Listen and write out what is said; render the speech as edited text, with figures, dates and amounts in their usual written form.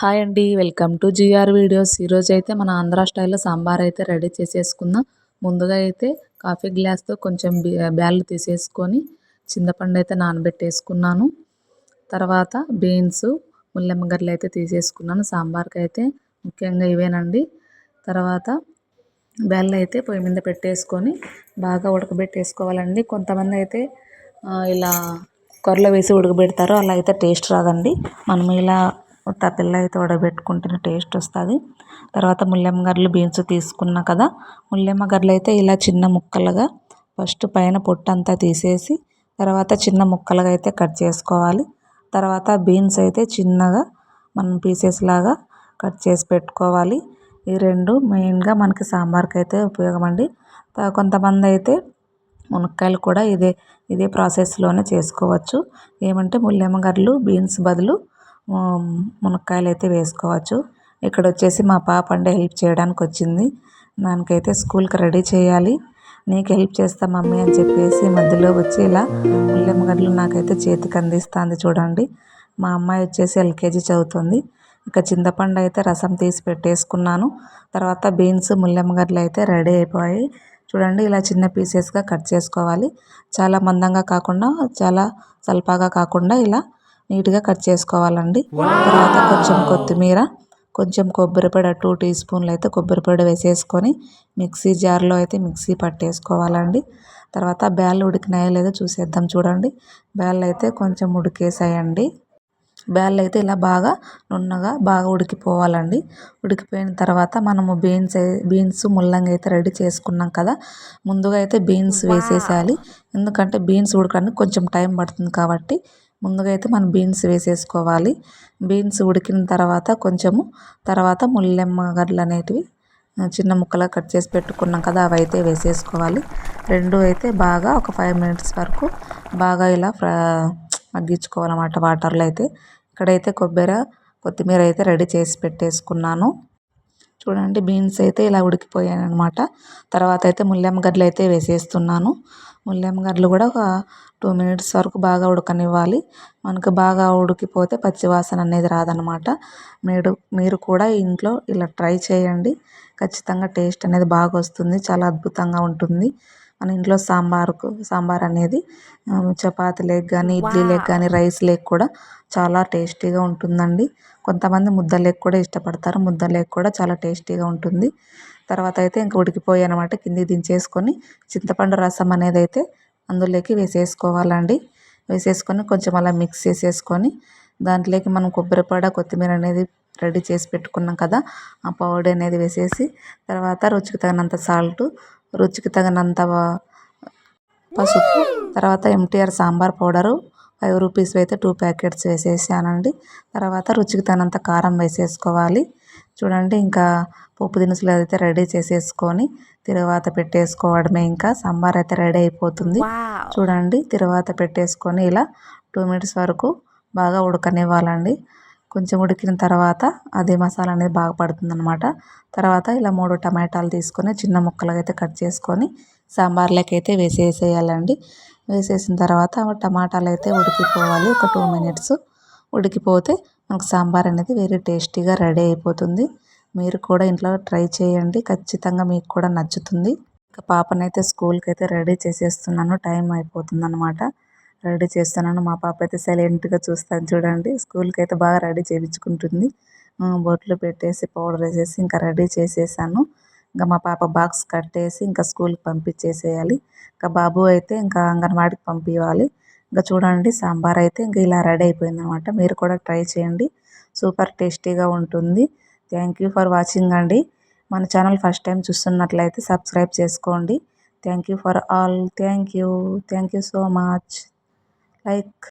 Hi అండి, welcome to GR videos. ఈరోజైతే మన ఆంధ్ర స్టైల్లో సాంబార్ అయితే రెడీ చేసేసుకుందాం. ముందుగా అయితే కాఫీ గ్లాస్తో కొంచెం బ్యాళ్ళు తీసేసుకొని చింతపండు అయితే నానబెట్టేసుకున్నాను. తర్వాత బీన్స్, ముల్లెమ్మగడ్డలు అయితే తీసేసుకున్నాను. సాంబార్కి అయితే ముఖ్యంగా ఇవేనండి. తర్వాత బ్యాళ్ళు అయితే పొయ్యి మీద పెట్టేసుకొని బాగా ఉడకబెట్టేసుకోవాలండి. కొంతమంది అయితే ఇలా కుక్కర్లో వేసి ఉడకబెడతారు, అలా అయితే టేస్ట్ రాదండి. మనం ఇలా తప్పెళ్ళ అయితే ఉడకబెట్టుకుంటేనే టేస్ట్ వస్తుంది. తర్వాత ముల్లెమ్మగడ్డలు, బీన్స్ తీసుకున్నా కదా, ముల్లెమ్మగడ్డలు అయితే ఇలా చిన్న ముక్కలుగా ఫస్ట్ పైన పొట్టు అంతా తీసేసి తర్వాత చిన్న ముక్కలుగా అయితే కట్ చేసుకోవాలి. తర్వాత బీన్స్ అయితే చిన్నగా మనం పీసెస్ లాగా కట్ చేసి పెట్టుకోవాలి. ఈ రెండు మెయిన్గా మనకి సాంబార్కి అయితే ఉపయోగం అండి. కొంతమంది అయితే మునక్కాయలు కూడా ఇదే ప్రాసెస్లోనే చేసుకోవచ్చు. ఏమంటే ముల్లెమ్మగడ్డలు, బీన్స్ బదులు మునక్కాయలు అయితే వేసుకోవచ్చు. ఇక్కడ వచ్చేసి మా పాప అంటే హెల్ప్ చేయడానికి వచ్చింది. దానికైతే స్కూల్కి రెడీ చేయాలి. నీకు హెల్ప్ చేస్తా మమ్మీ అని చెప్పేసి మధ్యలో వచ్చి ఇలా ముల్లెమ్మగడ్డలు నాకైతే చేతికి అందిస్తుంది చూడండి. మా అమ్మాయి వచ్చేసి ఎల్కేజీ చదువుతుంది. ఇక చింతపండు అయితే రసం తీసి పెట్టేసుకున్నాను. తర్వాత బీన్స్, ముల్లెమ్మగడ్డలు అయితే రెడీ అయిపోయాయి. చూడండి, ఇలా చిన్న పీసెస్గా కట్ చేసుకోవాలి. చాలా మందంగా కాకుండా, చాలా సల్పాగా కాకుండా ఇలా నీట్గా కట్ చేసుకోవాలండి. తర్వాత కొంచెం కొత్తిమీర, కొంచెం కొబ్బరిపొడి, 2 టీ స్పూన్లు అయితే కొబ్బరిపొడి వేసేసుకొని మిక్సీ జార్లో అయితే మిక్సీ పట్టేసుకోవాలండి. తర్వాత బ్యాళ్ళు ఉడికినాయో లేదో చూసేద్దాం. చూడండి, బ్యాళ్ళు అయితే కొంచెం ఉడికేసాయండి. బ్యాళ్ళు అయితే ఇలా బాగా నున్నగా బాగా ఉడికిపోవాలండి. ఉడికిపోయిన తర్వాత మనము బీన్స్ ముల్లంగి అయితే రెడీ చేసుకున్నాం కదా, ముందుగా అయితే బీన్స్ వేసేసేయాలి. ఎందుకంటే బీన్స్ ఉడకడానికి కొంచెం టైం పడుతుంది కాబట్టి ముందుగా అయితే మనం బీన్స్ వేసేసుకోవాలి. బీన్స్ ఉడికిన తర్వాత తర్వాత ముల్లెమ్మగడ్డలు అనేటివి చిన్న ముక్కలుగా కట్ చేసి పెట్టుకున్నాం కదా, అవి అయితే వేసేసుకోవాలి. రెండు అయితే బాగా ఒక 5 మినిట్స్ వరకు బాగా ఇలా మగ్గించుకోవాలన్నమాట వాటర్లో అయితే. ఇక్కడైతే కొత్తిమీర అయితే రెడీ చేసి పెట్టేసుకున్నాను. చూడండి, బీన్స్ అయితే ఇలా ఉడికిపోయాయి అనమాట. తర్వాత అయితే ముల్లెమ్మగడ్డలు అయితే వేసేస్తున్నాను. ముల్లెమ్మగడ్డలు కూడా ఒక 2 మినిట్స్ వరకు బాగా ఉడకనివ్వాలి. మనకు బాగా ఉడికిపోతే పచ్చివాసన అనేది రాదనమాట. మీరు కూడా ఇంట్లో ఇలా ట్రై చేయండి. ఖచ్చితంగా టేస్ట్ అనేది బాగా వస్తుంది, చాలా అద్భుతంగా ఉంటుంది. మన ఇంట్లో సాంబార్ అనేది చపాతీలోకి కానీ, ఇడ్లీలోకి కానీ, రైస్లోకి కూడా చాలా టేస్టీగా ఉంటుందండి. కొంతమంది ముద్దలోకి కూడా ఇష్టపడతారు, ముద్దలోకి కూడా చాలా టేస్టీగా ఉంటుంది. తర్వాత అయితే ఇంక ఉడికిపోయాయి అనమాట. కిందికి దించేసుకొని చింతపండు రసం అనేది అయితే అందులోకి వేసేసుకోవాలండి. వేసేసుకొని కొంచెం అలా మిక్స్ చేసేసుకొని దాంట్లోకి మనం కొబ్బరిపొడి, కొత్తిమీర అనేది రెడీ చేసి పెట్టుకున్నాం కదా, ఆ పౌడర్ అనేది వేసేసి తర్వాత రుచికి తగినంత సాల్ట్, రుచికి తగినంత పసుపు, తర్వాత ఎంటీఆర్ సాంబార్ పౌడరు 5 రూపీస్ అయితే 2 ప్యాకెట్స్ వేసేసానండి. తర్వాత రుచికి తగినంత కారం వేసేసుకోవాలి. చూడండి, ఇంకా పోపు దినుసులు అయితే రెడీ చేసేసుకొని తిరువాత పెట్టేసుకోవడమే. ఇంకా సాంబార్ అయితే రెడీ అయిపోతుంది. చూడండి, తిరువాత పెట్టేసుకొని ఇలా 2 మినిట్స్ వరకు బాగా ఉడకనివ్వాలండి. కొంచెం ఉడికిన తర్వాత అదే మసాలా అనేది బాగా పడుతుంది అనమాట. తర్వాత ఇలా 3 టమాటాలు తీసుకొని చిన్న ముక్కలుగా అయితే కట్ చేసుకొని సాంబార్లోకి అయితే వేసేసేయాలండి. వేసేసిన తర్వాత టమాటాలు అయితే ఉడికిపోవాలి. ఒక 2 మినిట్స్ ఉడికిపోతే మనకు సాంబార్ అనేది వెరీ టేస్టీగా రెడీ అయిపోతుంది. మీరు కూడా ఇంట్లో ట్రై చేయండి, ఖచ్చితంగా మీకు కూడా నచ్చుతుంది. ఇంకా పాపనైతే స్కూల్కి అయితే రెడీ చేసేస్తున్నాను, టైం అయిపోతుంది అనమాట. రెడీ చేస్తున్నాను. మా పాప అయితే సైలెంట్గా చూస్తాను చూడండి. స్కూల్కి అయితే బాగా రెడీ చేయించుకుంటుంది. బొట్లు పెట్టేసి పౌడర్ వేసేసి ఇంకా రెడీ చేసేసాను. ఇంకా మా పాప బాక్స్ కట్టేసి ఇంకా స్కూల్కి పంపించేసేయాలి. ఇంకా బాబు అయితే ఇంకా అంగన్వాడికి పంపించాలి. ఇంకా చూడండి, సాంబార్ అయితే ఇంకా ఇలా రెడీ అయిపోయింది అనమాట. మీరు కూడా ట్రై చేయండి, సూపర్ టేస్టీగా ఉంటుంది. థ్యాంక్ యూ ఫర్ వాచింగ్ అండి. మన ఛానల్ ఫస్ట్ టైం చూస్తున్నట్లయితే సబ్స్క్రైబ్ చేసుకోండి. Thank you for all. Thank you so much. Like